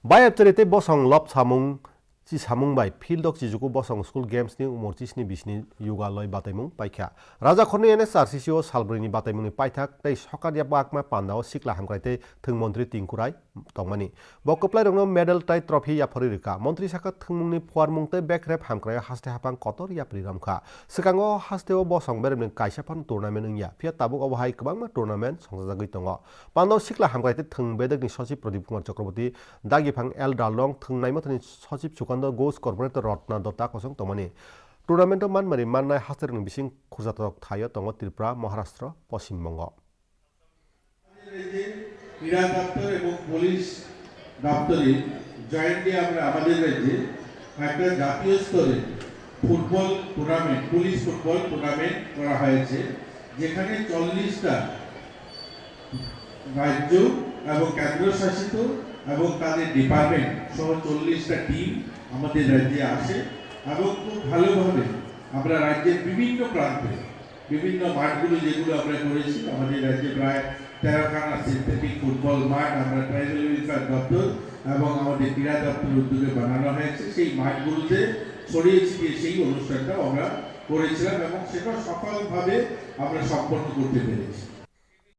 Bayapterite bosong lop samung si samung bai field of jijuku bosong school games ni umur cisni bisni yoga loi bataimung paikha raja khoni NSRCC o salbrini bataimung ni paithak tei sokar ya bakma pandao sikla hamkraite thung mantri tingkurai tongmani bokoplai rongno medal tai trophy ya phori rika mantri saka thungmung ni phuarmung tei backrep hamkrai haste hapang kotor ya priramkha sikango hasteo bosong beremni kaisaphan tournament ungya phia tabuk obhai kwbangma tournament songjagoi tongo pandao sikla hamkraite thung bedek ni sochi Pradip Kumar Chakraborty dagifang El Dalong thungnai mathani sochi Chukando Ghosh Corporator Rotna Dota kosong tomani tournament manmari mannai hasterung bising khurjatok thayo tongo Tripura Maharashtra Paschim Bongo ক্রীড়া দপ্তর এবং police দপ্তরে jointly আমরা আমাদের রাজ্যে একটা জাতীয় স্তরে football tournament police football tournament করা হয়েছে যেখানে 40টা রাজ্য এবং কেন্দ্রশাসিত এবং তাদের ডিপার্টমেন্ট সহ 40টা টিম আমাদের রাজ্যে আসে এবং খুব ভালোভাবে আমরা রাজ্যের বিভিন্ন প্রান্তে বিভিন্ন মাঠগুলো যেগুলো আমরা করেছি আমাদের রাজ্যে প্রায় 13খানা সিনথেটিক ফুটবল মাঠ আমরা ট্রাইবাল ওয়েলফেয়ার দপ্তর এবং আমাদের ক্রীড়া দপ্তর উদ্যোগে বানানো হয়েছে সেই মাঠগুলোতে ছড়িয়ে ছিটিয়ে সেই অনুষ্ঠানটা আমরা করেছিলাম এবং সেটা সফলভাবে আমরা সম্পন্ন করতে পেরেছি।